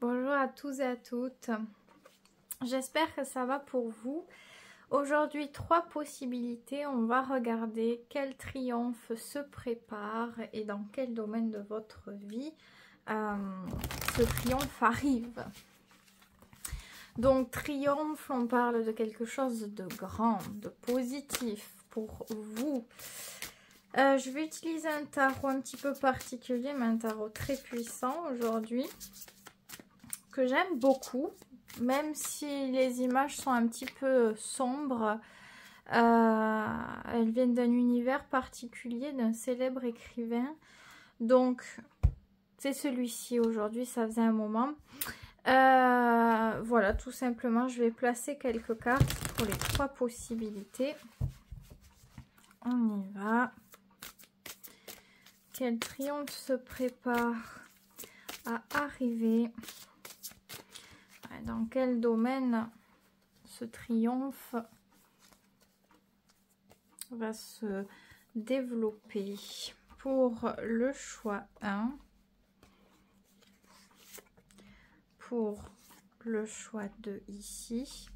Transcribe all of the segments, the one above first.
Bonjour à tous et à toutes, j'espère que ça va pour vous. Aujourd'hui, 3 possibilités, on va regarder quel triomphe se prépare et dans quel domaine de votre vie ce triomphe arrive. Donc triomphe, on parle de quelque chose de grand, de positif pour vous. Je vais utiliser un tarot un petit peu particulier, mais un tarot très puissant aujourd'hui, que j'aime beaucoup, même si les images sont un petit peu sombres. Elles viennent d'un univers particulier, d'un célèbre écrivain. Donc, c'est celui-ci aujourd'hui, ça faisait un moment. Voilà, tout simplement, je vais placer quelques cartes pour les 3 possibilités. On y va. Quel triomphe se prépare à arriver? Dans quel domaine ce triomphe va se développer? Pour le choix 1, pour le choix 2 ici,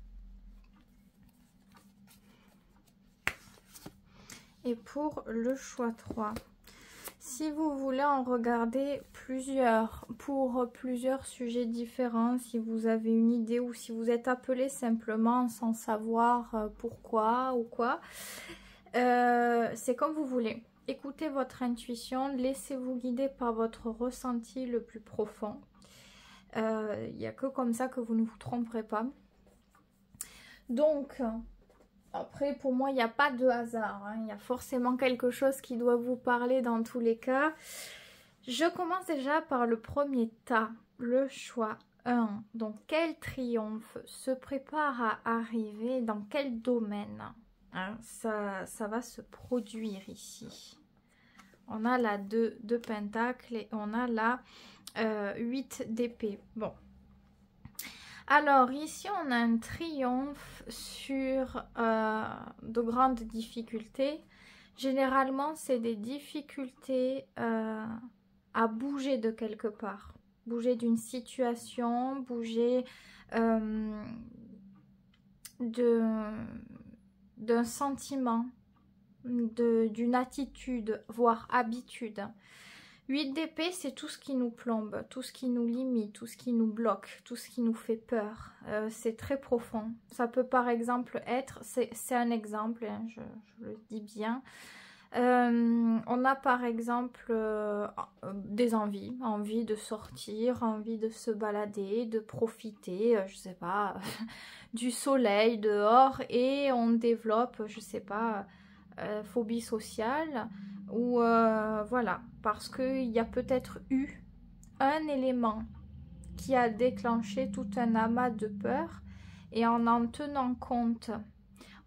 et pour le choix 3. Si vous voulez en regarder plusieurs, pour plusieurs sujets différents, si vous avez une idée ou si vous êtes appelé simplement sans savoir pourquoi ou quoi, c'est comme vous voulez. Écoutez votre intuition, laissez-vous guider par votre ressenti le plus profond. Il n'y a que comme ça que vous ne vous tromperez pas. Donc, après, pour moi, il n'y a pas de hasard. Il y a forcément quelque chose qui doit vous parler dans tous les cas. Je commence déjà par le premier tas, le choix 1. Donc, quel triomphe se prépare à arriver? Dans quel domaine ça va se produire ici? On a la 2 de Pentacle et on a la 8 d'épée. Bon. Alors, ici, on a un triomphe sur de grandes difficultés. Généralement, c'est des difficultés à bouger de quelque part. Bouger d'une situation, bouger d'un sentiment, d'une attitude, voire habitude. 8 d'épée, c'est tout ce qui nous plombe, tout ce qui nous limite, tout ce qui nous bloque, tout ce qui nous fait peur. C'est très profond. Ça peut par exemple être, c'est un exemple, hein, je le dis bien. On a par exemple des envies de sortir, envie de se balader, de profiter, je sais pas, du soleil dehors, et on développe, je sais pas, phobie sociale. Ou voilà, parce qu'il y a peut-être eu un élément qui a déclenché tout un amas de peur, et en tenant compte,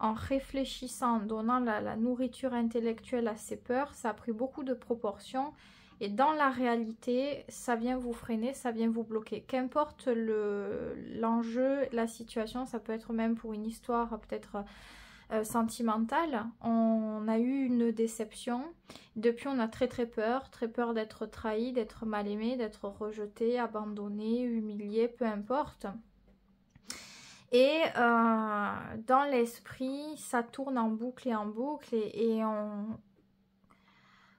en réfléchissant, en donnant la nourriture intellectuelle à ces peurs, ça a pris beaucoup de proportions, et dans la réalité, ça vient vous freiner, ça vient vous bloquer. Qu'importe l'enjeu, la situation, ça peut être même pour une histoire peut-être sentimentale, on a eu une déception, depuis on a très peur d'être trahi, d'être mal aimé, d'être rejeté, abandonné, humilié, peu importe. Et dans l'esprit, ça tourne en boucle et on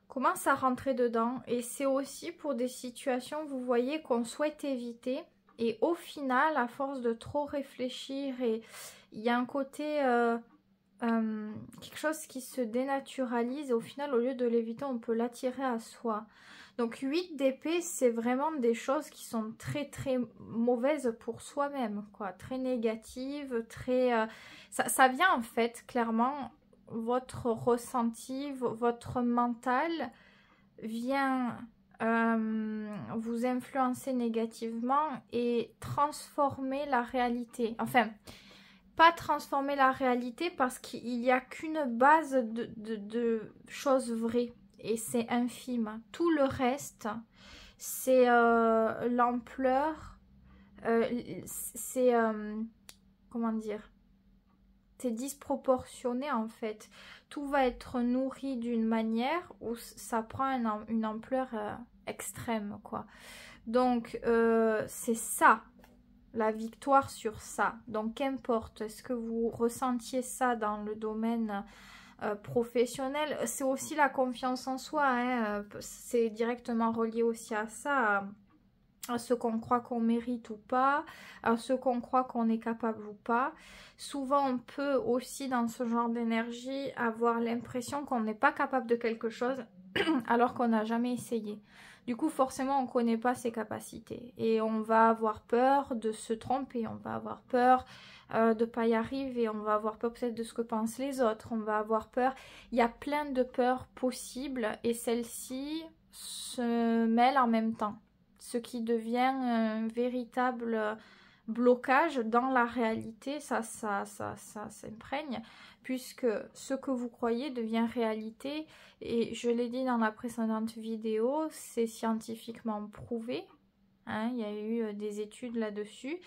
commence à rentrer dedans. Et c'est aussi pour des situations, vous voyez, qu'on souhaite éviter. Et au final, à force de trop réfléchir, et il y a un côté quelque chose qui se dénaturalise, et au final, au lieu de l'éviter, on peut l'attirer à soi. Donc 8 d'épée, c'est vraiment des choses qui sont très mauvaises pour soi-même, quoi, très négatives, très ça vient en fait clairement, votre ressenti, votre mental vient vous influencer négativement et transformer la réalité. Enfin, pas transformer la réalité, parce qu'il n'y a qu'une base de choses vraies, et c'est infime. Tout le reste, c'est l'ampleur, c'est comment dire, c'est disproportionné en fait. Tout va être nourri d'une manière où ça prend une ampleur extrême, quoi. Donc, c'est ça, la victoire sur ça. Donc, qu'importe, est-ce que vous ressentiez ça dans le domaine professionnel? C'est aussi la confiance en soi, hein, c'est directement relié aussi à ça, à ce qu'on croit qu'on mérite ou pas, à ce qu'on croit qu'on est capable ou pas. Souvent, on peut aussi, dans ce genre d'énergie, avoir l'impression qu'on n'est pas capable de quelque chose alors qu'on n'a jamais essayé. Du coup, forcément, on ne connaît pas ses capacités. Et on va avoir peur de se tromper, on va avoir peur de ne pas y arriver, on va avoir peur peut-être de ce que pensent les autres, on va avoir peur. Il y a plein de peurs possibles et celles-ci se mêlent en même temps. Ce qui devient un véritable blocage dans la réalité, ça s'imprègne, puisque ce que vous croyez devient réalité, et je l'ai dit dans la précédente vidéo, c'est scientifiquement prouvé, hein, il y a eu des études là-dessus,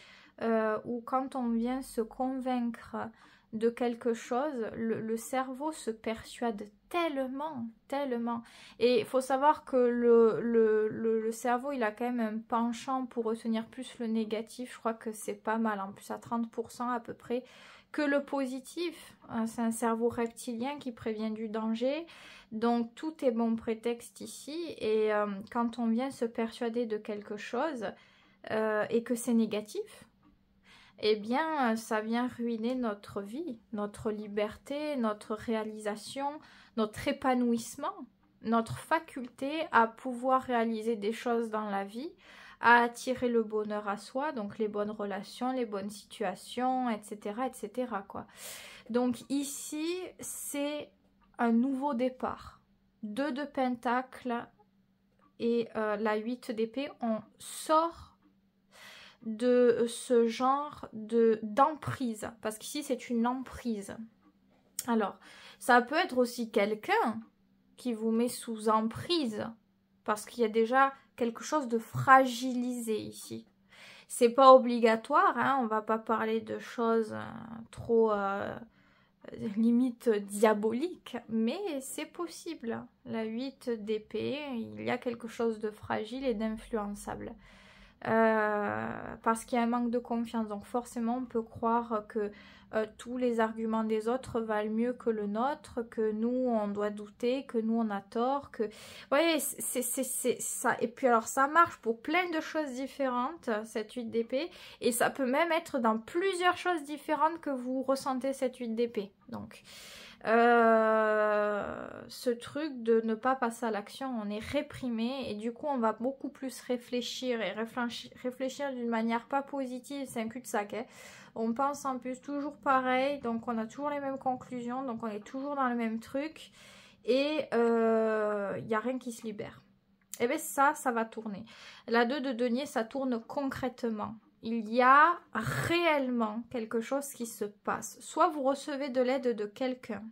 où quand on vient se convaincre de quelque chose, le cerveau se persuade tellement. Et il faut savoir que le cerveau, il a quand même un penchant pour retenir plus le négatif. Je crois que c'est pas mal, en plus à 30% à peu près, que le positif. C'est un cerveau reptilien qui prévient du danger. Donc tout est bon prétexte ici. Et quand on vient se persuader de quelque chose et que c'est négatif, eh bien, ça vient ruiner notre vie, notre liberté, notre réalisation, notre épanouissement, notre faculté à pouvoir réaliser des choses dans la vie, à attirer le bonheur à soi, donc les bonnes relations, les bonnes situations, etc., etc., quoi. Donc ici, c'est un nouveau départ. 2 de Pentacle et la 8 d'épée, on sort de ce genre d'emprise, parce qu'ici c'est une emprise. Alors, ça peut être aussi quelqu'un qui vous met sous emprise, parce qu'il y a déjà quelque chose de fragilisé ici. C'est pas obligatoire, hein, on va pas parler de choses trop limite diaboliques, mais c'est possible. La 8 d'épée, il y a quelque chose de fragile et d'influençable. Parce qu'il y a un manque de confiance, donc forcément on peut croire que tous les arguments des autres valent mieux que le nôtre, que nous on doit douter, que nous on a tort, que... Vous voyez, c'est ça. Et puis alors ça marche pour plein de choses différentes, cette 8 d'épée, et ça peut même être dans plusieurs choses différentes que vous ressentez cette 8 d'épée. Donc ce truc de ne pas passer à l'action, on est réprimé et du coup on va beaucoup plus réfléchir et réfléchir d'une manière pas positive, c'est un cul-de-sac, hein. On pense en plus toujours pareil, donc on a toujours les mêmes conclusions, donc on est toujours dans le même truc et il n'y a rien qui se libère. Et bien ça va tourner. La 2 de denier, ça tourne concrètement. Il y a réellement quelque chose qui se passe. Soit vous recevez de l'aide de quelqu'un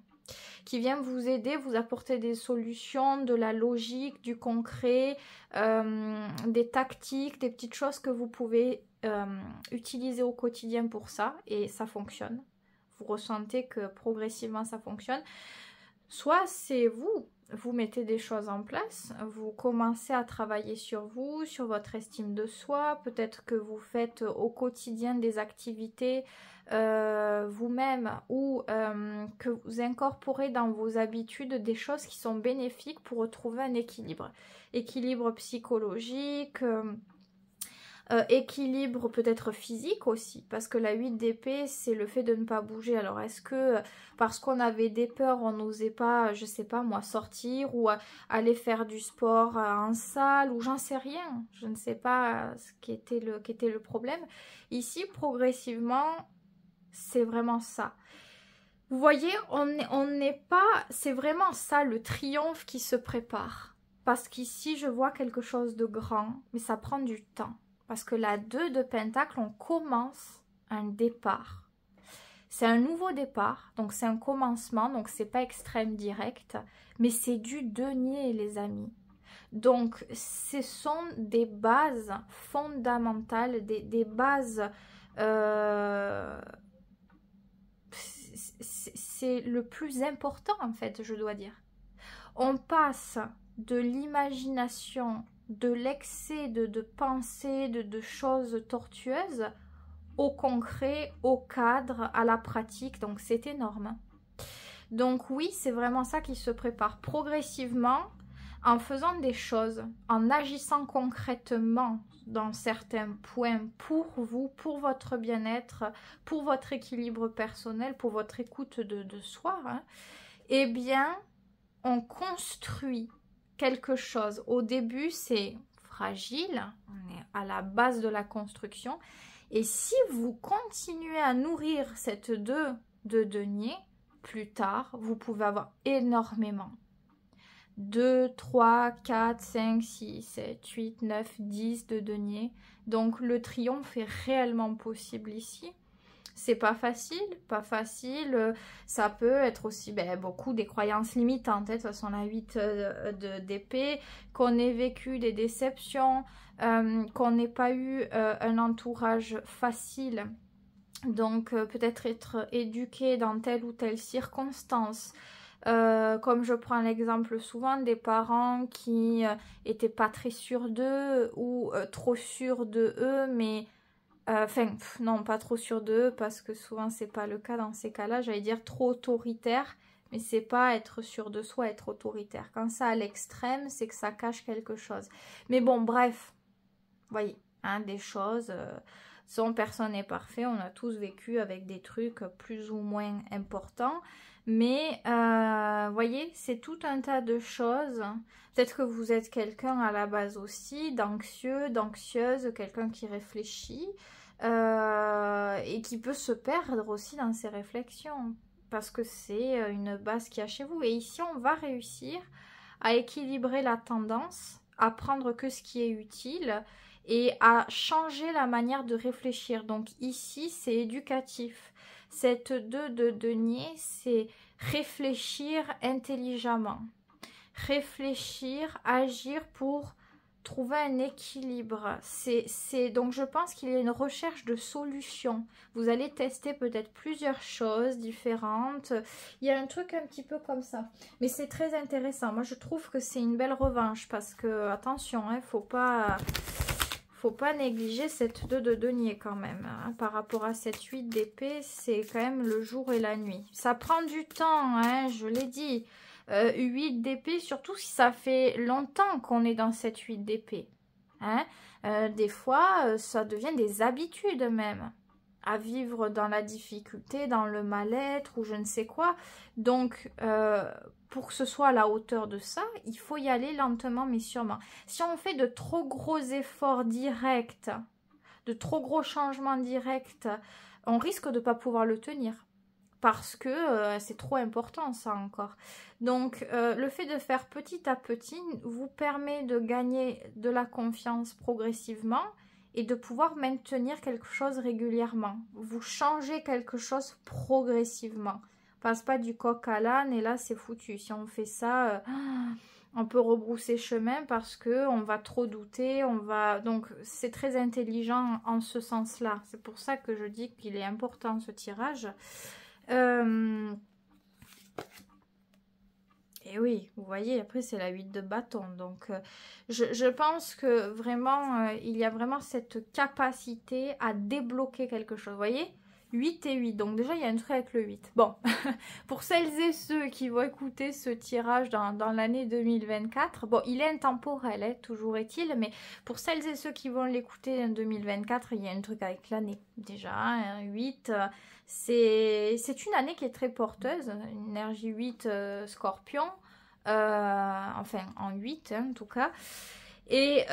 qui vient vous aider, vous apporter des solutions, de la logique, du concret, des tactiques, des petites choses que vous pouvez utiliser au quotidien pour ça, et ça fonctionne. Vous ressentez que progressivement ça fonctionne. Soit c'est vous mettez des choses en place, vous commencez à travailler sur vous, sur votre estime de soi, peut-être que vous faites au quotidien des activités vous-même ou que vous incorporez dans vos habitudes des choses qui sont bénéfiques pour retrouver un équilibre. Équilibre psychologique, équilibre peut-être physique aussi, parce que la 8 d'épée c'est le fait de ne pas bouger. Alors est-ce que parce qu'on avait des peurs on n'osait pas, je sais pas moi, sortir ou aller faire du sport en salle, ou j'en sais rien, je ne sais pas ce qui était le problème. Ici progressivement c'est vraiment ça. Vous voyez, on n'est pas, c'est vraiment ça le triomphe qui se prépare, parce qu'ici je vois quelque chose de grand, mais ça prend du temps. Parce que la 2 de Pentacle, on commence un départ. C'est un nouveau départ, donc c'est un commencement, donc c'est pas extrême direct, mais c'est du denier, les amis. Donc ce sont des bases fondamentales, des bases... c'est le plus important en fait, je dois dire. On passe de l'imagination de l'excès de pensées, de choses tortueuses au concret, au cadre, à la pratique. Donc c'est énorme. Donc oui, c'est vraiment ça qui se prépare progressivement, en faisant des choses, en agissant concrètement dans certains points pour vous, pour votre bien-être, pour votre équilibre personnel, pour votre écoute de soi, hein, eh bien, on construit quelque chose. Au début, c'est fragile, on est à la base de la construction. Et si vous continuez à nourrir cette 2 de denier, plus tard, vous pouvez avoir énormément. 2, 3, 4, 5, 6, 7, 8, 9, 10 de denier. Donc le triomphe est réellement possible ici. C'est pas facile, pas facile. Ça peut être aussi beaucoup des croyances limitantes. De toute façon, la 8 d'épée, qu'on ait vécu des déceptions, qu'on n'ait pas eu un entourage facile. Donc peut-être être éduqué dans telle ou telle circonstance. Comme je prends l'exemple souvent des parents qui étaient pas très sûrs d'eux ou trop sûrs de eux, mais non, pas trop sûrs d'eux parce que souvent c'est pas le cas dans ces cas-là. J'allais dire trop autoritaire, mais c'est pas être sûr de soi, être autoritaire. Quand ça à l'extrême, c'est que ça cache quelque chose. Mais bon, bref, voyez, hein, des choses. Son personne n'est parfait, on a tous vécu avec des trucs plus ou moins importants. Mais, voyez, c'est tout un tas de choses. Peut-être que vous êtes quelqu'un à la base aussi, d'anxieux, d'anxieuse, quelqu'un qui réfléchit et qui peut se perdre aussi dans ses réflexions. Parce que c'est une base qu'il y a chez vous. Et ici, on va réussir à équilibrer la tendance, à prendre que ce qui est utile et à changer la manière de réfléchir. Donc ici, c'est éducatif. Cette 2 de denier, c'est réfléchir intelligemment. Réfléchir, agir pour trouver un équilibre. Donc je pense qu'il y a une recherche de solutions. Vous allez tester peut-être plusieurs choses différentes. Il y a un truc un petit peu comme ça. Mais c'est très intéressant. Moi je trouve que c'est une belle revanche parce que, attention, hein, faut pas négliger cette 2 de denier quand même. Hein. Par rapport à cette 8 d'épée, c'est quand même le jour et la nuit. Ça prend du temps, hein, je l'ai dit. 8 d'épée, surtout si ça fait longtemps qu'on est dans cette 8 d'épée. Hein. Des fois, ça devient des habitudes même. À vivre dans la difficulté, dans le mal-être ou je ne sais quoi. Donc, pour que ce soit à la hauteur de ça, il faut y aller lentement mais sûrement. Si on fait de trop gros efforts directs, de trop gros changements directs, on risque de ne pas pouvoir le tenir. Parce que c'est trop important ça encore. Donc le fait de faire petit à petit vous permet de gagner de la confiance progressivement et de pouvoir maintenir quelque chose régulièrement. Vous changez quelque chose progressivement. On passe pas du coq à l'âne et là c'est foutu. Si on fait ça, on peut rebrousser chemin parce que on va trop douter. Donc c'est très intelligent en ce sens-là. C'est pour ça que je dis qu'il est important ce tirage. Et oui, vous voyez, après c'est la 8 de bâton. Donc je pense que vraiment, il y a vraiment cette capacité à débloquer quelque chose. Vous voyez, 8 et 8. Donc déjà, il y a un truc avec le 8. Bon, pour celles et ceux qui vont écouter ce tirage dans l'année 2024, bon, il est intemporel, hein, toujours est-il, mais pour celles et ceux qui vont l'écouter en 2024, il y a un truc avec l'année. Déjà, hein, 8... c'est une année qui est très porteuse, une énergie 8 scorpion, enfin en 8 hein, en tout cas. Et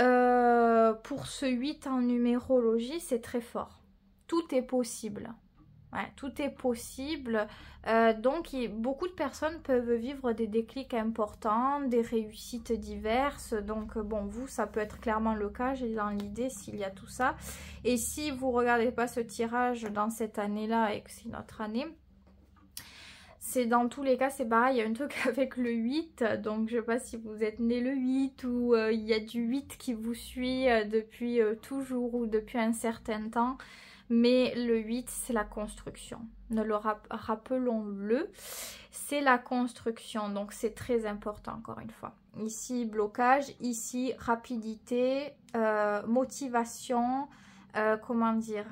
pour ce 8 en numérologie, c'est très fort. Tout est possible. Ouais, tout est possible. Donc, beaucoup de personnes peuvent vivre des déclics importants, des réussites diverses. Donc, bon, vous, ça peut être clairement le cas. J'ai dans l'idée s'il y a tout ça. Et si vous ne regardez pas ce tirage dans cette année-là et que c'est notre année, c'est dans tous les cas, c'est pareil. Il y a un truc avec le 8. Donc, je ne sais pas si vous êtes né le 8 ou il y a du 8 qui vous suit depuis toujours ou depuis un certain temps. Mais le 8, c'est la construction. Rappelons-le, c'est la construction. Donc, c'est très important, encore une fois. ici blocage, ici rapidité, motivation, comment dire,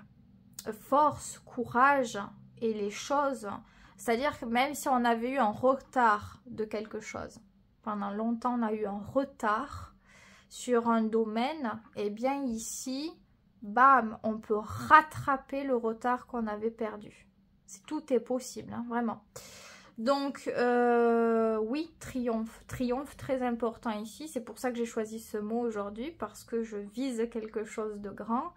force, courage et les choses. C'est-à-dire que même si on avait eu un retard de quelque chose, pendant longtemps on a eu un retard sur un domaine, et bien ici, bam, on peut rattraper le retard qu'on avait perdu. Tout est possible, hein, vraiment. Donc, oui, triomphe. Triomphe, très important ici. C'est pour ça que j'ai choisi ce mot aujourd'hui, parce que je vise quelque chose de grand.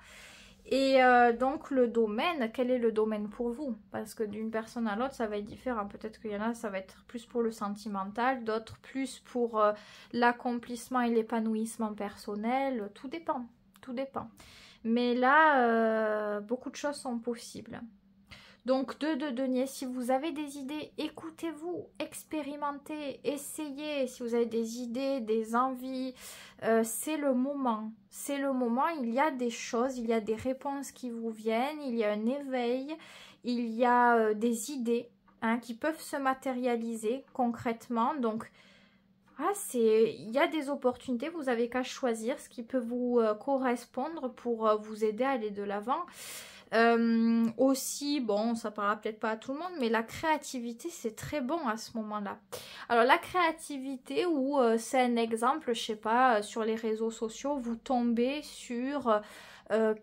Et donc, le domaine, quel est le domaine pour vous? Parce que d'une personne à l'autre, ça va être différent. Peut-être qu'il y en a, ça va être plus pour le sentimental, d'autres plus pour l'accomplissement et l'épanouissement personnel. Tout dépend, tout dépend. Mais là, beaucoup de choses sont possibles. Donc, 2 de denier, si vous avez des idées, écoutez-vous, expérimentez, essayez. Si vous avez des idées, des envies, c'est le moment. C'est le moment, il y a des choses, il y a des réponses qui vous viennent, il y a un éveil, il y a des idées hein, qui peuvent se matérialiser concrètement. Donc, il y a des opportunités, vous avez qu'à choisir ce qui peut vous correspondre pour vous aider à aller de l'avant. Aussi, bon, ça parlera peut-être pas à tout le monde, mais la créativité, c'est très bon à ce moment-là. Alors, la créativité, ou c'est un exemple, je sais pas, sur les réseaux sociaux, vous tombez sur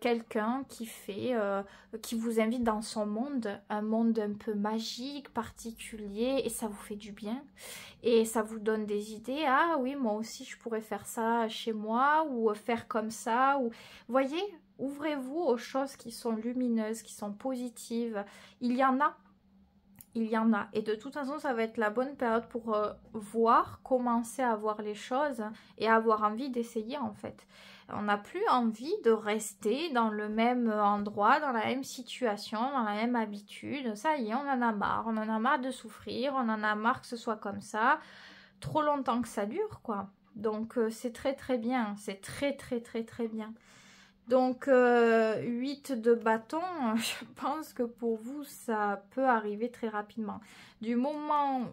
quelqu'un qui vous invite dans son monde, un monde un peu magique, particulier, et ça vous fait du bien. Et ça vous donne des idées, ah oui, moi aussi, je pourrais faire ça chez moi, ou faire comme ça, ou... Voyez, ouvrez-vous aux choses qui sont lumineuses, qui sont positives. Il y en a. Il y en a. Et de toute façon, ça va être la bonne période pour voir, commencer à voir les choses et avoir envie d'essayer en fait. On n'a plus envie de rester dans le même endroit, dans la même situation, dans la même habitude. Ça y est, on en a marre. On en a marre de souffrir. On en a marre que ce soit comme ça. Trop longtemps que ça dure, quoi. Donc, c'est très très bien. C'est très très très très bien. Donc, 8 de bâton, je pense que pour vous, ça peut arriver très rapidement. Du moment...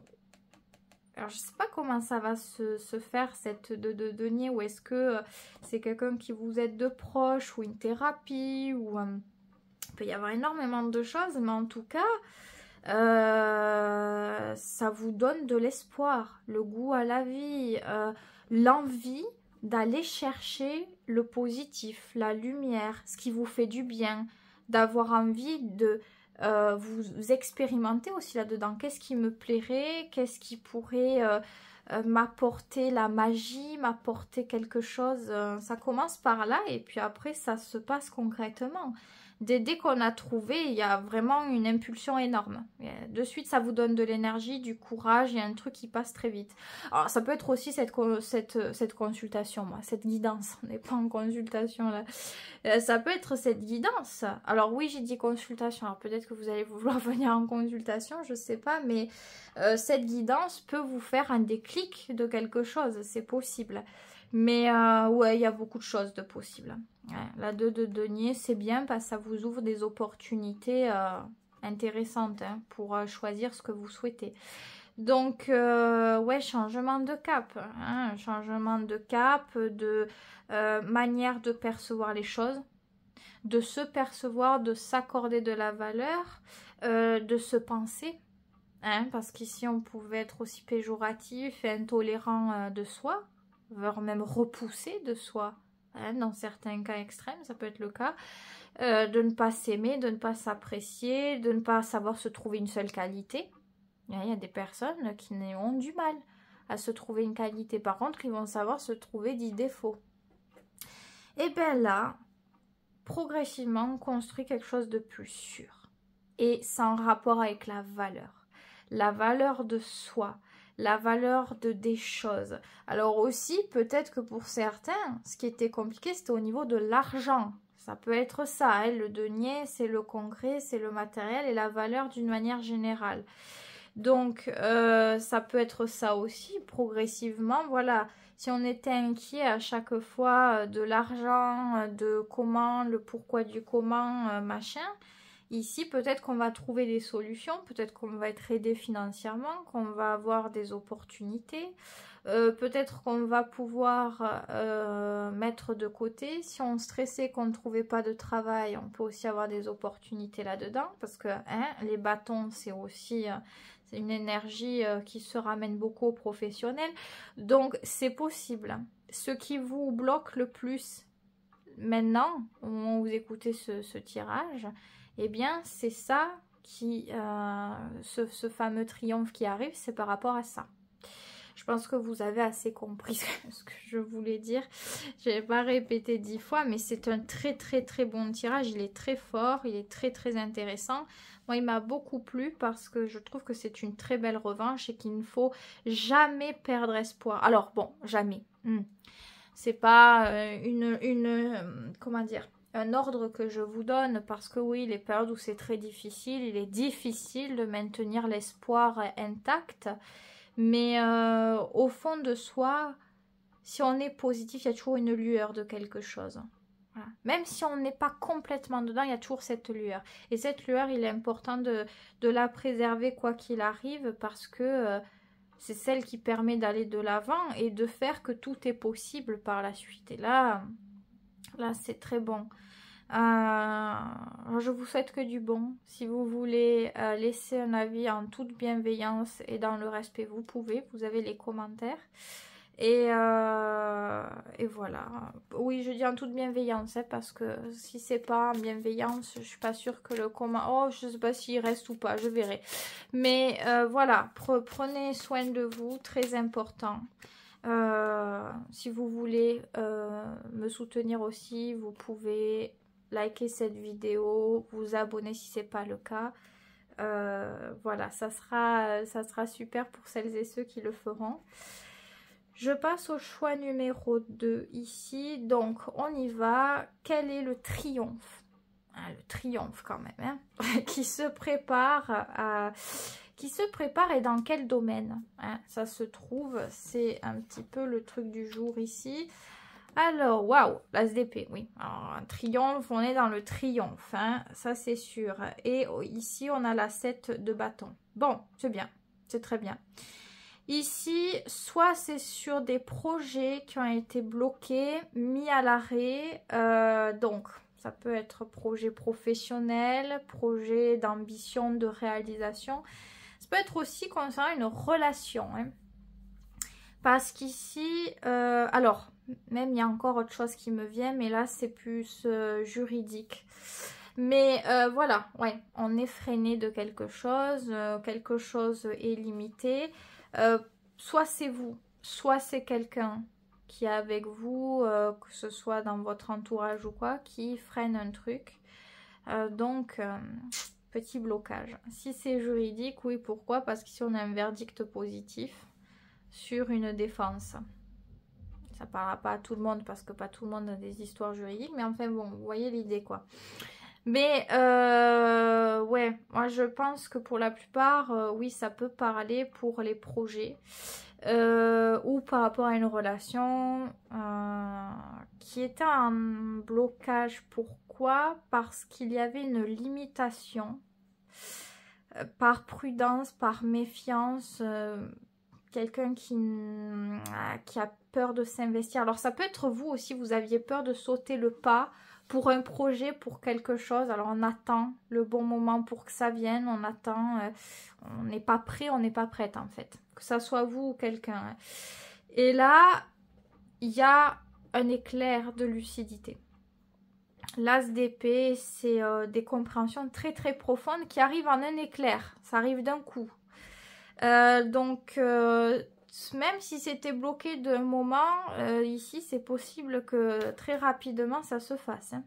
Alors, je ne sais pas comment ça va se faire, cette de denier, ou est-ce que c'est quelqu'un qui vous aide de proche, ou une thérapie, ou... il peut y avoir énormément de choses, mais en tout cas, ça vous donne de l'espoir, le goût à la vie, l'envie d'aller chercher le positif, la lumière, ce qui vous fait du bien, d'avoir envie de vous expérimenter aussi là-dedans. Qu'est-ce qui me plairait? Qu'est-ce qui pourrait m'apporter la magie, m'apporter quelque chose? Ça commence par là et puis après ça se passe concrètement. Dès qu'on a trouvé, il y a vraiment une impulsion énorme. De suite, ça vous donne de l'énergie, du courage, il y a un truc qui passe très vite. Alors, ça peut être aussi cette consultation, moi, cette guidance. On n'est pas en consultation, là. Ça peut être cette guidance. Alors oui, j'ai dit consultation. Alors peut-être que vous allez vouloir venir en consultation, je sais pas. Mais cette guidance peut vous faire un déclic de quelque chose. C'est possible. Mais ouais, il y a beaucoup de choses de possibles. Ouais, la 2 de denier, c'est bien parce que ça vous ouvre des opportunités intéressantes hein, pour choisir ce que vous souhaitez. Donc, ouais, changement de cap. Hein, changement de cap, de manière de percevoir les choses, de se percevoir, de s'accorder de la valeur, de se penser. Hein, parce qu'ici, on pouvait être aussi péjoratif et intolérant de soi, voire même repoussé de soi. Hein, dans certains cas extrêmes, ça peut être le cas, de ne pas s'aimer, de ne pas s'apprécier, de ne pas savoir se trouver une seule qualité. Il y a des personnes qui ont du mal à se trouver une qualité. Par contre, ils vont savoir se trouver des défauts. Et bien là, progressivement, on construit quelque chose de plus sûr. Et c'est en rapport avec la valeur de soi, la valeur des choses. Alors aussi, peut-être que pour certains, ce qui était compliqué, c'était au niveau de l'argent. Ça peut être ça, hein. Le denier, c'est le concret, c'est le matériel et la valeur d'une manière générale. Donc, ça peut être ça aussi, progressivement, voilà. Si on était inquiet à chaque fois de l'argent, de comment, le pourquoi du comment, machin, Ici, peut-être qu'on va trouver des solutions, peut-être qu'on va être aidé financièrement, qu'on va avoir des opportunités, peut-être qu'on va pouvoir mettre de côté. Si on stressait qu'on ne trouvait pas de travail, on peut aussi avoir des opportunités là-dedans, parce que les bâtons, c'est aussi c'est une énergie qui se ramène beaucoup aux professionnels. Donc, c'est possible. Ce qui vous bloque le plus maintenant, au moment où vous écoutez ce tirage, eh bien, c'est ça qui, ce fameux triomphe qui arrive, c'est par rapport à ça. Je pense que vous avez assez compris ce que je voulais dire. Je ne vais pas répéter 10 fois, mais c'est un très très très bon tirage. Il est très fort, il est très très intéressant. Moi, il m'a beaucoup plu parce que je trouve que c'est une très belle revanche et qu'il ne faut jamais perdre espoir. Alors, bon, jamais. C'est pas comment dire, un ordre que je vous donne parce que oui, les périodes où c'est très difficile, il est difficile de maintenir l'espoir intact. Mais au fond de soi, si on est positif, il y a toujours une lueur de quelque chose. Voilà. Même si on n'est pas complètement dedans, il y a toujours cette lueur. Et cette lueur, il est important de la préserver quoi qu'il arrive parce que c'est celle qui permet d'aller de l'avant et de faire que tout est possible par la suite. Et là c'est très bon. Je vous souhaite que du bon. Si vous voulez laisser un avis en toute bienveillance et dans le respect, vous pouvez. Vous avez les commentaires. Et voilà. Oui, je dis en toute bienveillance, hein, parce que si c'est pas en bienveillance, je suis pas sûre que le comment... Oh, je sais pas s'il reste ou pas, je verrai. Mais voilà, prenez soin de vous, très important. Si vous voulez me soutenir aussi, vous pouvez liker cette vidéo, vous abonner si c'est pas le cas. Voilà, ça sera super pour celles et ceux qui le feront. Je passe au choix numéro 2 ici. Donc, on y va. Quel est le triomphe? Le triomphe quand même, hein, qui se prépare et dans quel domaine, hein, ça se trouve, c'est un petit peu le truc du jour ici. Alors, waouh, l'as d'épée, oui. Alors, un triomphe, on est dans le triomphe, hein, ça c'est sûr. Et ici, on a la 7 de bâton. Bon, c'est bien, c'est très bien. Ici, soit c'est sur des projets qui ont été bloqués, mis à l'arrêt, donc ça peut être projet professionnel, projet d'ambition, de réalisation. Ça peut être aussi concernant une relation, hein. Parce qu'ici, alors, même il y a encore autre chose qui me vient, mais là c'est plus juridique. Mais voilà, ouais, on est freiné de quelque chose est limité. Soit c'est vous, soit c'est quelqu'un qui est avec vous, que ce soit dans votre entourage ou quoi, qui freine un truc. Donc, petit blocage. Si c'est juridique, oui, pourquoi? Parce qu'ici on a un verdict positif sur une défense. Ça parlera pas à tout le monde parce que pas tout le monde a des histoires juridiques, mais enfin bon, vous voyez l'idée quoi. Mais ouais, moi je pense que pour la plupart, oui, ça peut parler pour les projets ou par rapport à une relation qui était en blocage. Pourquoi? Parce qu'il y avait une limitation par prudence, par méfiance, quelqu'un qui a peur de s'investir. Alors ça peut être vous aussi, vous aviez peur de sauter le pas pour un projet, pour quelque chose. Alors on attend le bon moment pour que ça vienne, on attend, on n'est pas prêt, on n'est pas prête en fait. Que ça soit vous ou quelqu'un. Et là, il y a un éclair de lucidité. L'as d'épée, c'est des compréhensions très très profondes qui arrivent en un éclair. Ça arrive d'un coup. Donc, même si c'était bloqué d'un moment, ici, c'est possible que très rapidement, ça se fasse. Hein.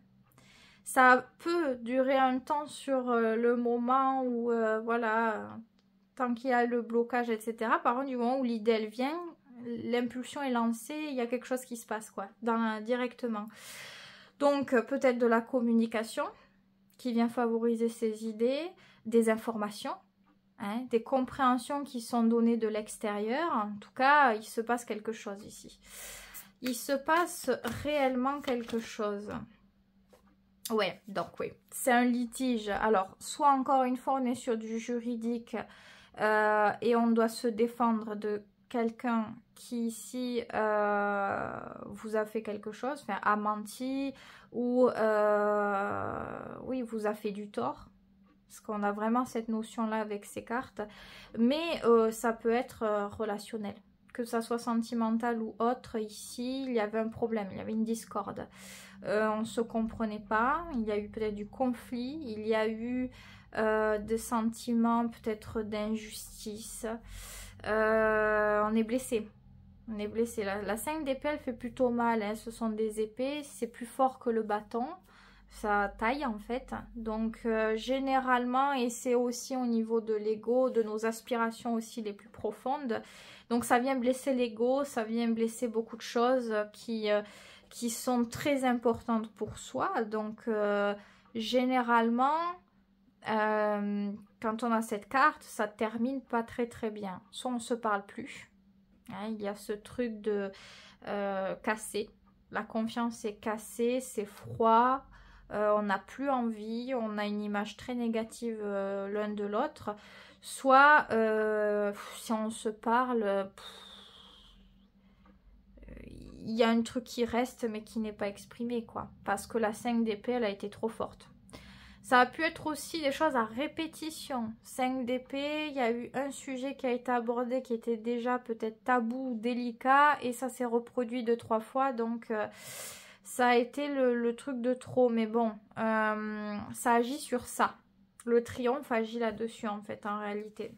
Ça peut durer un temps sur le moment où, voilà, tant qu'il y a le blocage, etc. Par contre, du moment où l'idée, elle vient, l'impulsion est lancée, il y a quelque chose qui se passe, quoi, directement. Donc, peut-être de la communication qui vient favoriser ces idées, des informations, hein, des compréhensions qui sont données de l'extérieur. En tout cas, il se passe quelque chose ici. Il se passe réellement quelque chose. Ouais, donc oui, c'est un litige. Alors, soit encore une fois, on est sur du juridique et on doit se défendre de quelqu'un qui ici vous a fait quelque chose, enfin a menti ou oui, vous a fait du tort. Parce qu'on a vraiment cette notion-là avec ces cartes. Mais ça peut être relationnel. Que ça soit sentimental ou autre, ici, il y avait un problème, il y avait une discorde. On ne se comprenait pas, il y a eu peut-être du conflit, il y a eu des sentiments peut-être d'injustice. On est blessé. On est blessé. La 5 d'épée, elle fait plutôt mal. Hein. Ce sont des épées, c'est plus fort que le bâton. Ça taille en fait. Donc généralement, et c'est aussi au niveau de l'ego, de nos aspirations aussi les plus profondes. Donc ça vient blesser l'ego, ça vient blesser beaucoup de choses qui sont très importantes pour soi. Donc généralement, quand on a cette carte, ça termine pas très très bien. Soit on se parle plus. Hein, il y a ce truc de cassé. La confiance est cassée, c'est froid. On n'a plus envie, on a une image très négative l'un de l'autre. Soit, si on se parle, il y a un truc qui reste mais qui n'est pas exprimé, quoi. Parce que la 5 d'épée, elle a été trop forte. Ça a pu être aussi des choses à répétition. 5 d'épée, il y a eu un sujet qui a été abordé qui était déjà peut-être tabou ou délicat et ça s'est reproduit 2-3 fois. Donc, ça a été le truc de trop. Mais bon, ça agit sur ça. Le triomphe agit là-dessus en fait, en réalité.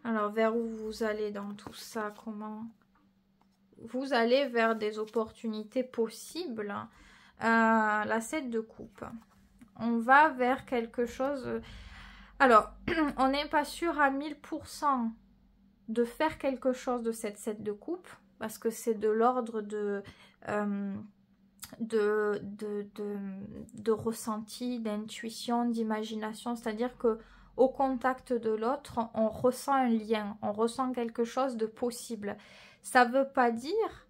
Alors, vers où vous allez dans tout ça? Comment? Vous allez vers des opportunités possibles. La 7 de coupe. On va vers quelque chose... Alors, on n'est pas sûr à 1000% de faire quelque chose de cette 7 de coupe, parce que c'est de l'ordre de ressenti, d'intuition, d'imagination. C'est-à-dire que au contact de l'autre, on ressent un lien, on ressent quelque chose de possible. Ça ne veut pas dire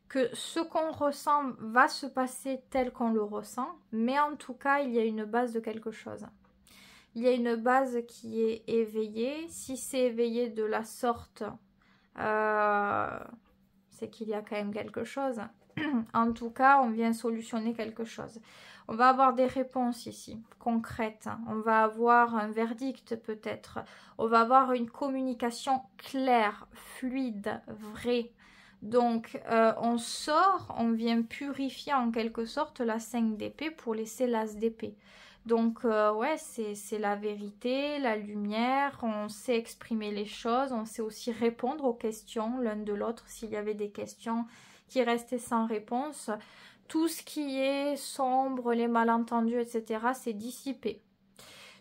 que ce qu'on ressent va se passer tel qu'on le ressent, mais en tout cas, il y a une base de quelque chose. Il y a une base qui est éveillée. Si c'est éveillé de la sorte, c'est qu'il y a quand même quelque chose. En tout cas, on vient solutionner quelque chose. On va avoir des réponses ici, concrètes. On va avoir un verdict peut-être. On va avoir une communication claire, fluide, vraie. Donc, on sort, on vient purifier en quelque sorte la 5 d'épée pour laisser l'as d'épée. Donc, ouais, c'est la vérité, la lumière, on sait exprimer les choses, on sait aussi répondre aux questions l'un de l'autre s'il y avait des questions qui restaient sans réponse. Tout ce qui est sombre, les malentendus, etc., c'est dissipé.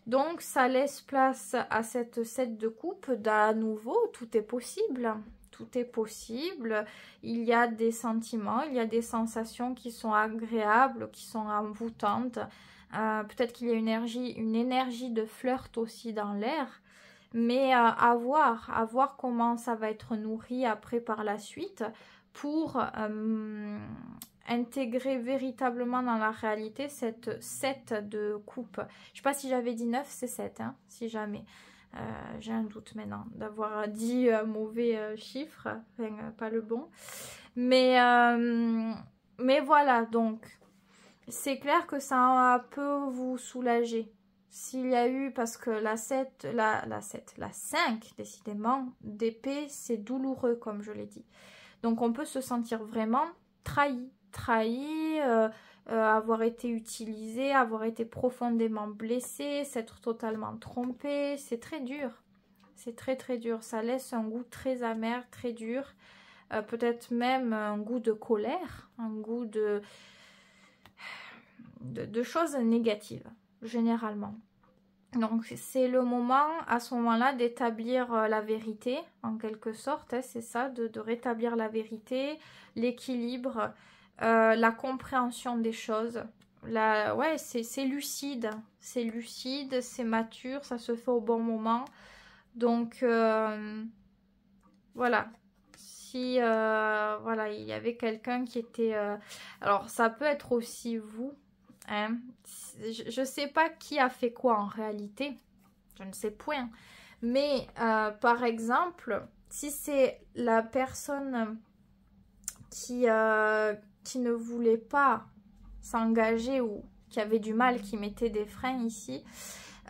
Donc, ça laisse place à cette 7 de coupe. D'à nouveau, tout est possible. Tout est possible. Il y a des sentiments, il y a des sensations qui sont agréables, qui sont envoûtantes. Peut-être qu'il y a une énergie de flirt aussi dans l'air. Mais à voir comment ça va être nourri après par la suite pour intégrer véritablement dans la réalité cette 7 de coupe. Je ne sais pas si j'avais dit 9, c'est 7, hein, si jamais. J'ai un doute maintenant d'avoir dit mauvais chiffre, enfin, pas le bon. Mais voilà, donc c'est clair que ça peut vous soulager. S'il y a eu, parce que la 5, décidément, d'épée, c'est douloureux, comme je l'ai dit. Donc on peut se sentir vraiment trahi, avoir été utilisé, avoir été profondément blessé, s'être totalement trompé. C'est très dur. C'est très très dur. Ça laisse un goût très amer, très dur. Peut-être même un goût de colère, un goût de choses négatives, généralement. Donc c'est le moment, à ce moment-là, d'établir la vérité, en quelque sorte, hein, c'est ça, de rétablir la vérité, l'équilibre, la compréhension des choses. Ouais, c'est lucide, c'est mature, ça se fait au bon moment. Donc, voilà. Si, voilà, il y avait quelqu'un qui était... alors, ça peut être aussi vous. Hein. Je ne sais pas qui a fait quoi en réalité. Je ne sais point. Mais par exemple, si c'est la personne qui ne voulait pas s'engager ou qui avait du mal, qui mettait des freins ici,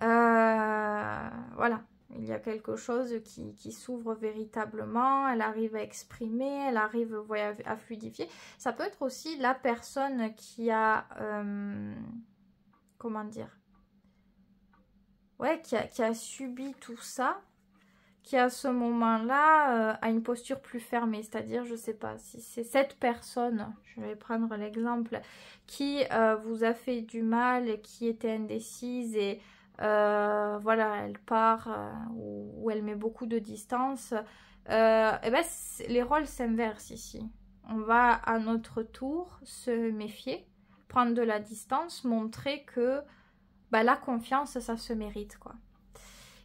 voilà. Il y a quelque chose qui s'ouvre véritablement, elle arrive à exprimer, elle arrive à fluidifier. Ça peut être aussi la personne qui a, comment dire, ouais, qui a subi tout ça, qui à ce moment-là a une posture plus fermée. C'est-à-dire, je ne sais pas, si c'est cette personne, je vais prendre l'exemple, qui vous a fait du mal, qui était indécise et voilà, elle part ou elle met beaucoup de distance, et ben, les rôles s'inversent ici. On va à notre tour se méfier, prendre de la distance, montrer que bah, la confiance, ça se mérite, quoi.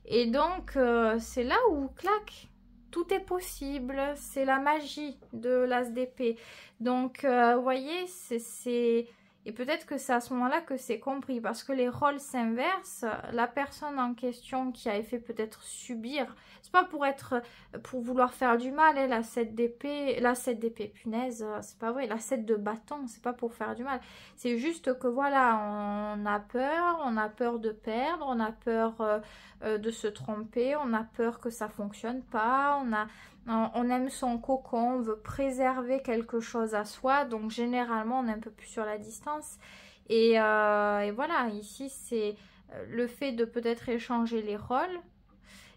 Et donc, c'est là où, clac, tout est possible. C'est la magie de l'as d'épée. Donc, vous voyez, c'est... Et peut-être que c'est à ce moment-là que c'est compris. Parce que les rôles s'inversent. La personne en question qui a fait peut-être subir... C'est pas pour vouloir faire du mal, hein, la 7 d'épée... La 7 d'épée, punaise, c'est pas vrai. La 7 de bâton, c'est pas pour faire du mal. C'est juste que, voilà, on a peur de perdre, on a peur... de se tromper, on a peur que ça fonctionne pas, on aime son cocon, on veut préserver quelque chose à soi, donc généralement on est un peu plus sur la distance. Et voilà, ici c'est le fait de peut-être échanger les rôles,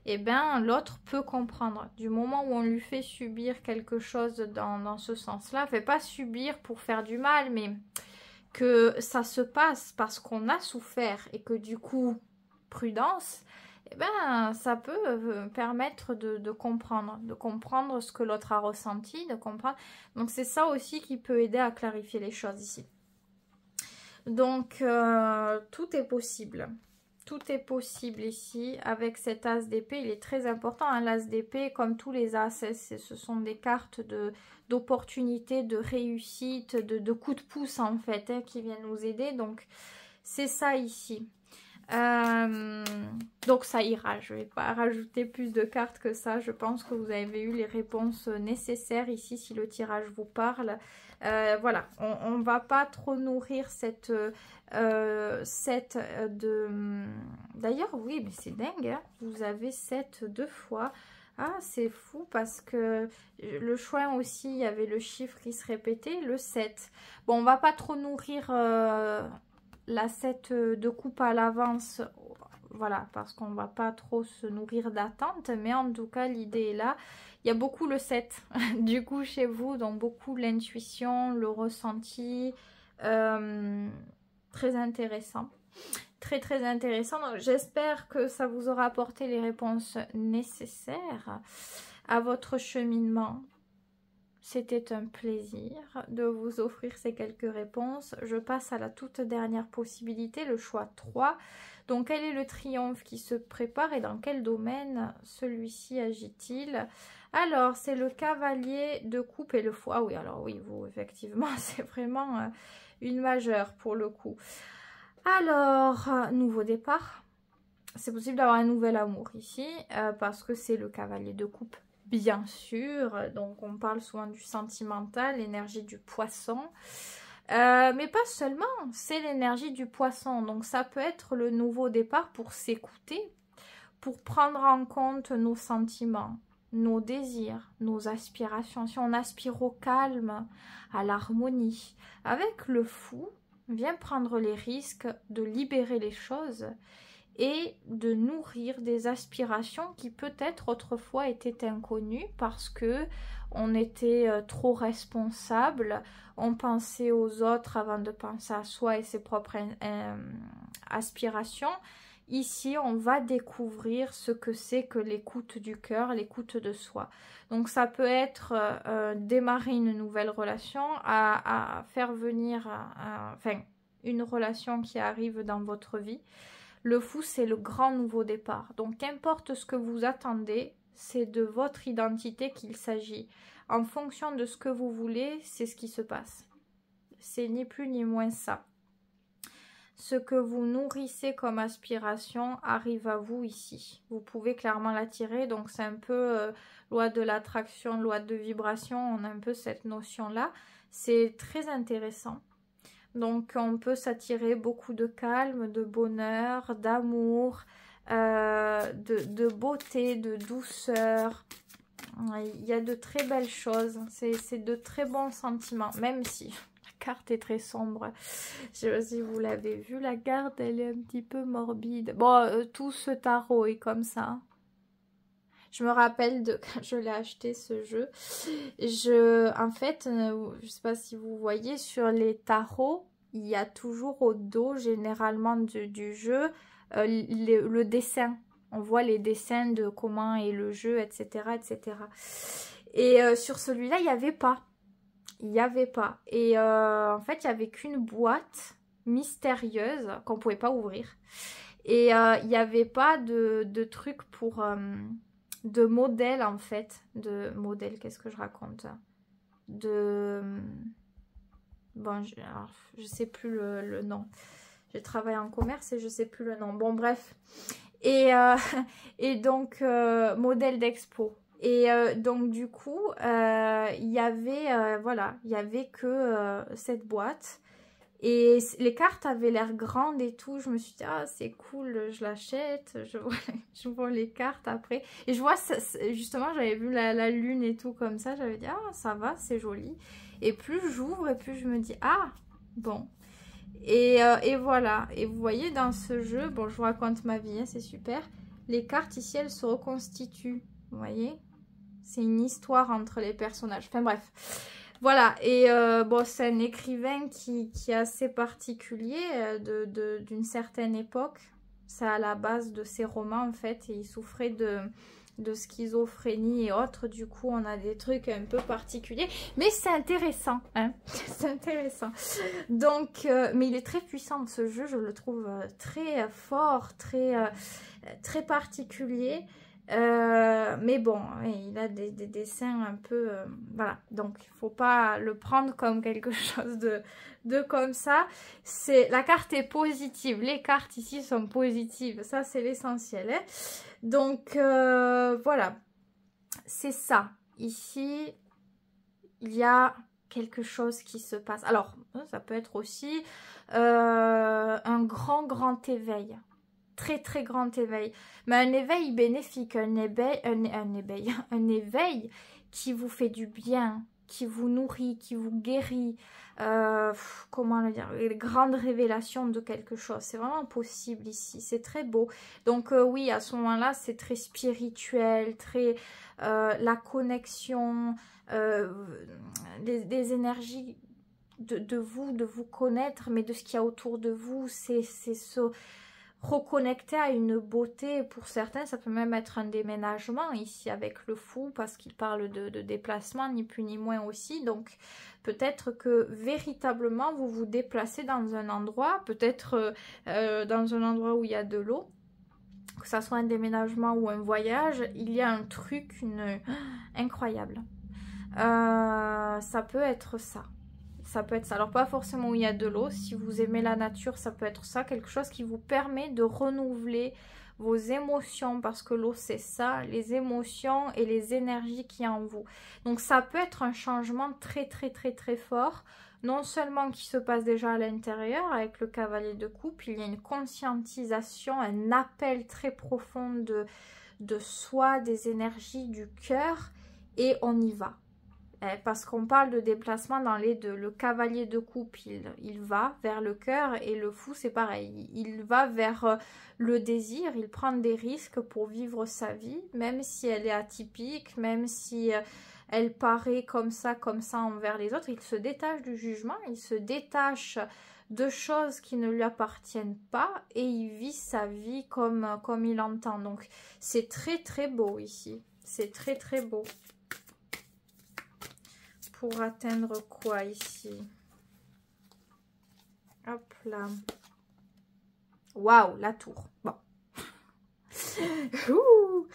et bien l'autre peut comprendre. Du moment où on lui fait subir quelque chose dans ce sens-là, fait pas subir pour faire du mal, mais que ça se passe parce qu'on a souffert et que du coup, prudence, eh ben, ça peut permettre de comprendre ce que l'autre a ressenti, de comprendre. Donc, c'est ça aussi qui peut aider à clarifier les choses ici. Donc, tout est possible. Tout est possible ici avec cet as d'épée. Il est très important, hein, l'as d'épée, comme tous les as, ce sont des cartes d'opportunité, de réussite, de coups de pouce en fait, hein, qui viennent nous aider. Donc, c'est ça ici. Donc ça ira, je ne vais pas rajouter plus de cartes que ça. Je pense que vous avez eu les réponses nécessaires ici si le tirage vous parle. Voilà, on ne va pas trop nourrir cette de... D'ailleurs, oui, mais c'est dingue, hein, vous avez 7 deux fois. Ah, c'est fou parce que le choix aussi, il y avait le chiffre qui se répétait, le 7. Bon, on va pas trop nourrir... la 7 de coupe à l'avance, voilà, parce qu'on va pas trop se nourrir d'attente, mais en tout cas l'idée est là. Il y a beaucoup le 7 du coup chez vous, donc beaucoup l'intuition, le ressenti, très intéressant, très intéressant. J'espère que ça vous aura apporté les réponses nécessaires à votre cheminement. C'était un plaisir de vous offrir ces quelques réponses. Je passe à la toute dernière possibilité, le choix 3. Donc, quel est le triomphe qui se prépare et dans quel domaine celui-ci agit-il? Alors, c'est le cavalier de coupe et le fou. Ah oui, alors oui, vous, effectivement, c'est vraiment une majeure pour le coup. Alors, nouveau départ. C'est possible d'avoir un nouvel amour ici parce que c'est le cavalier de coupe. Bien sûr, donc on parle souvent du sentimental, l'énergie du poisson. Mais pas seulement, c'est l'énergie du poisson. Donc ça peut être le nouveau départ pour s'écouter, pour prendre en compte nos sentiments, nos désirs, nos aspirations. Si on aspire au calme, à l'harmonie, avec le fou, vient prendre les risques de libérer les choses et de nourrir des aspirations qui peut-être autrefois étaient inconnues parce que on était trop responsable, on pensait aux autres avant de penser à soi et ses propres aspirations. Ici, on va découvrir ce que c'est que l'écoute du cœur, l'écoute de soi. Donc ça peut être démarrer une nouvelle relation, à faire venir enfin, une relation qui arrive dans votre vie. Le fou, c'est le grand nouveau départ. Donc, qu'importe ce que vous attendez, c'est de votre identité qu'il s'agit. En fonction de ce que vous voulez, c'est ce qui se passe. C'est ni plus ni moins ça. ce que vous nourrissez comme aspiration arrive à vous ici. Vous pouvez clairement l'attirer, donc c'est un peu loi de l'attraction, loi de vibration, on a un peu cette notion-là. C'est très intéressant. Donc on peut s'attirer beaucoup de calme, de bonheur, d'amour, de beauté, de douceur. Il y a de très belles choses, c'est de très bons sentiments, même si la carte est très sombre. Je sais pas si vous l'avez vu, la carte elle est un petit peu morbide. Bon, tout ce tarot est comme ça. Je me rappelle de quand je l'ai acheté ce jeu. En fait, je sais pas si vous voyez, sur les tarots, il y a toujours au dos, généralement du jeu, le dessin. On voit les dessins de comment est le jeu, etc. etc. Et sur celui-là, il n'y avait pas. Il n'y avait pas. Et en fait, il n'y avait qu'une boîte mystérieuse qu'on ne pouvait pas ouvrir. Et il n'y avait pas de truc pour... de modèle en fait, de modèle, qu'est-ce que je raconte, bon, je sais plus le nom, j'ai travaillé en commerce et je sais plus le nom, bon bref, et donc modèle d'expo, et donc du coup il y avait voilà, il y avait que cette boîte. Et les cartes avaient l'air grandes et tout. Je me suis dit, ah, c'est cool, je l'achète. Je vois les cartes après. Et je vois, justement, j'avais vu la lune et tout comme ça. J'avais dit, ah, ça va, c'est joli. Et plus j'ouvre et plus je me dis, ah, bon. Et voilà. Et vous voyez, dans ce jeu, bon, je vous raconte ma vie, hein, c'est super. Les cartes ici, elles se reconstituent. Vous voyez? C'est une histoire entre les personnages. Enfin, bref. Voilà, et bon, c'est un écrivain qui est assez particulier d'une certaine époque. C'est à la base de ses romans, en fait, et il souffrait de schizophrénie et autres. Du coup, on a des trucs un peu particuliers. Mais c'est intéressant, hein. C'est intéressant. Donc, mais il est très puissant, ce jeu. Je le trouve très fort, très particulier. Mais bon, il a des dessins un peu... voilà, donc il ne faut pas le prendre comme quelque chose de comme ça. La carte est positive, les cartes ici sont positives, ça c'est l'essentiel. Hein. Donc voilà, c'est ça. Ici, il y a quelque chose qui se passe. Alors, ça peut être aussi un grand éveil. Très grand éveil, mais un éveil bénéfique, un éveil qui vous fait du bien, qui vous nourrit, qui vous guérit, comment le dire, une grande révélation de quelque chose, c'est vraiment possible ici, c'est très beau. Donc oui, à ce moment-là, c'est très spirituel, très la connexion, des énergies de vous connaître, mais de ce qu'il y a autour de vous, c'est ce... reconnecter à une beauté. Pour certains, ça peut même être un déménagement ici avec le fou, parce qu'il parle de déplacement, ni plus ni moins aussi. Donc peut-être que véritablement vous vous déplacez dans un endroit, peut-être dans un endroit où il y a de l'eau, que ça soit un déménagement ou un voyage, il y a un truc incroyable. Ça peut être ça. Ça peut être ça. Alors pas forcément où il y a de l'eau. Si vous aimez la nature, ça peut être ça. Quelque chose qui vous permet de renouveler vos émotions. Parce que l'eau, c'est ça. Les émotions et les énergies qui en vous. Donc ça peut être un changement très fort. Non seulement qui se passe déjà à l'intérieur avec le cavalier de coupe. Il y a une conscientisation, un appel très profond de soi, des énergies, du cœur. Et on y va. Parce qu'on parle de déplacement dans les deux. Le cavalier de coupe, il va vers le cœur, et le fou, c'est pareil. Il va vers le désir, il prend des risques pour vivre sa vie, même si elle est atypique, même si elle paraît comme ça envers les autres. Il se détache du jugement, il se détache de choses qui ne lui appartiennent pas, et il vit sa vie comme il entend. Donc c'est très beau ici. C'est très beau. Pour atteindre quoi ici? Hop là. Waouh, la tour. Bon. Ouh,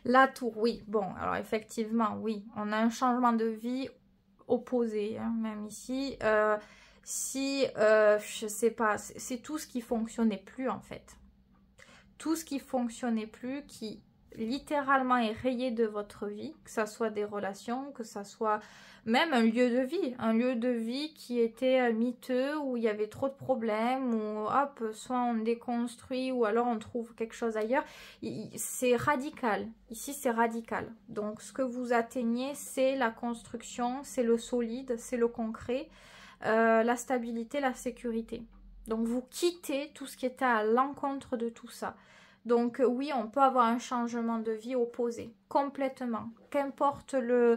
la tour, oui. Bon, alors effectivement, oui. On a un changement de vie opposé, hein, même ici. si, je sais pas, c'est tout ce qui fonctionnait plus en fait. Tout ce qui fonctionnait plus, qui littéralement est rayé de votre vie, que ça soit des relations, que ça soit même un lieu de vie qui était miteux, où il y avait trop de problèmes, où hop, soit on déconstruit, ou alors on trouve quelque chose ailleurs. C'est radical, ici c'est radical. Donc ce que vous atteignez, c'est la construction, c'est le solide, c'est le concret, la stabilité, la sécurité. Donc vous quittez tout ce qui était à l'encontre de tout ça. Donc oui, on peut avoir un changement de vie opposé, complètement. Qu'importe le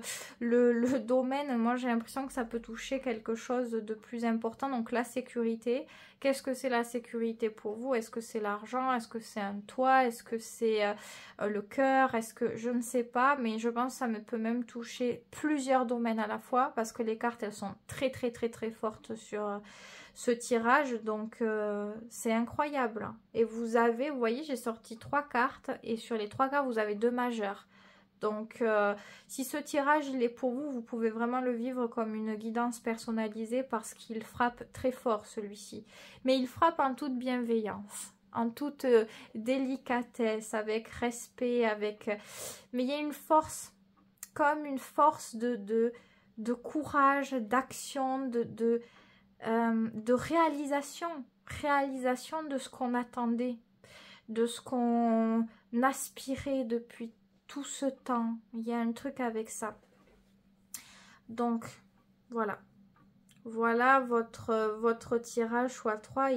domaine, moi j'ai l'impression que ça peut toucher quelque chose de plus important. Donc la sécurité, qu'est-ce que c'est la sécurité pour vous? Est-ce que c'est l'argent? Est-ce que c'est un toit? Est-ce que c'est le cœur? Est-ce que je ne sais pas, mais je pense que ça peut même toucher plusieurs domaines à la fois parce que les cartes elles sont très très très très fortes sur ce tirage, donc c'est incroyable. Et vous voyez, j'ai sorti 3 cartes et sur les 3 cartes, vous avez 2 majeures. Donc, si ce tirage il est pour vous, vous pouvez vraiment le vivre comme une guidance personnalisée parce qu'il frappe très fort celui-ci. Mais il frappe en toute bienveillance, en toute délicatesse, avec respect, mais il y a une force, comme une force de courage, d'action, de réalisation de ce qu'on attendait, de ce qu'on aspirait depuis tout ce temps. Il y a un truc avec ça. Donc, voilà. Voilà votre tirage x3,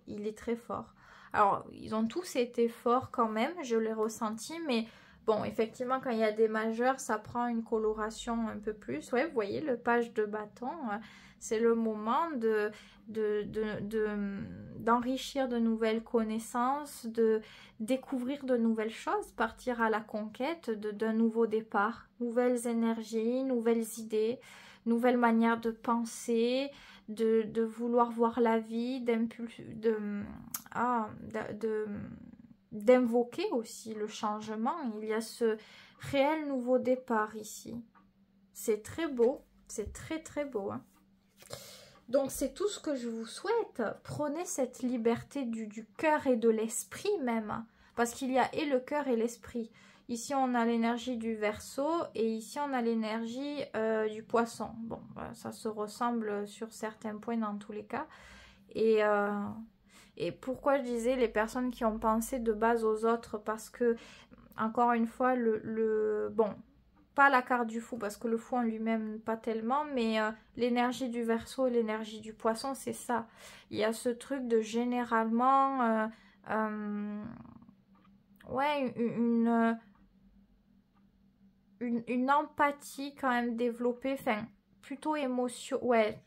il est très fort. Alors, ils ont tous été forts quand même, je l'ai ressenti, mais bon, effectivement, quand il y a des majeurs, ça prend une coloration un peu plus. Ouais, vous voyez, le page de bâton, c'est le moment d'enrichir de nouvelles connaissances, de découvrir de nouvelles choses, partir à la conquête d'un nouveau départ, nouvelles énergies, nouvelles idées, nouvelles manières de penser, de vouloir voir la vie, d'invoquer aussi le changement. Il y a ce réel nouveau départ ici. C'est très beau, c'est très très beau. Hein. Donc c'est tout ce que je vous souhaite. Prenez cette liberté du cœur et de l'esprit même. Parce qu'il y a et le cœur et l'esprit. Ici on a l'énergie du Verseau et ici on a l'énergie du Poisson. Bon, ça se ressemble sur certains points dans tous les cas. Et pourquoi je disais les personnes qui ont pensé de base aux autres, parce que, encore une fois, bon, pas la carte du fou, parce que le fou en lui-même, pas tellement, mais l'énergie du Verseau et l'énergie du Poisson, c'est ça. Il y a ce truc de généralement, ouais, une empathie quand même développée, enfin, plutôt ouais,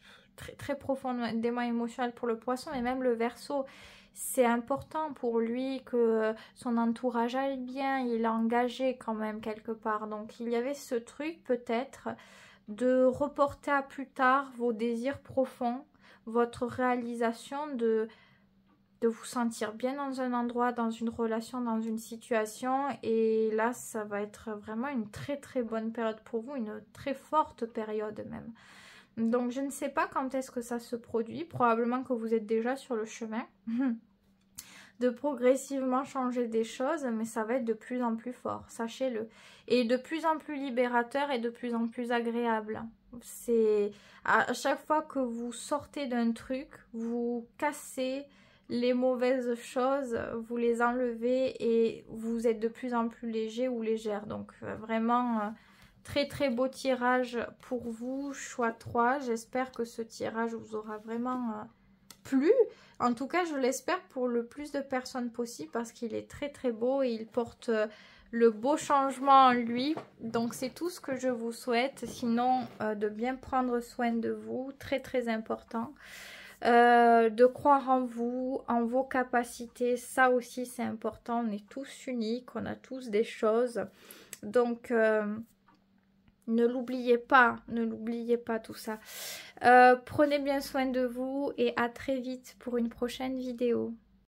très profondément émotionnel pour le Poisson, et même le Verseau, c'est important pour lui que son entourage aille bien, il est engagé quand même quelque part. Donc il y avait ce truc peut-être de reporter à plus tard vos désirs profonds, votre réalisation de vous sentir bien dans un endroit, dans une relation, dans une situation. Et là, ça va être vraiment une très très bonne période pour vous, une très forte période même. Donc, je ne sais pas quand est-ce que ça se produit. Probablement que vous êtes déjà sur le chemin de progressivement changer des choses, mais ça va être de plus en plus fort, sachez-le. Et de plus en plus libérateur et de plus en plus agréable. C'est à chaque fois que vous sortez d'un truc, vous cassez les mauvaises choses, vous les enlevez et vous êtes de plus en plus léger ou légère. Donc, vraiment... très très beau tirage pour vous, choix 3. J'espère que ce tirage vous aura vraiment plu. En tout cas, je l'espère pour le plus de personnes possible parce qu'il est très très beau et il porte le beau changement en lui. Donc c'est tout ce que je vous souhaite. Sinon, de bien prendre soin de vous, très très important. De croire en vous, en vos capacités, ça aussi c'est important. On est tous uniques, on a tous des choses. Donc... ne l'oubliez pas tout ça. Prenez bien soin de vous et à très vite pour une prochaine vidéo.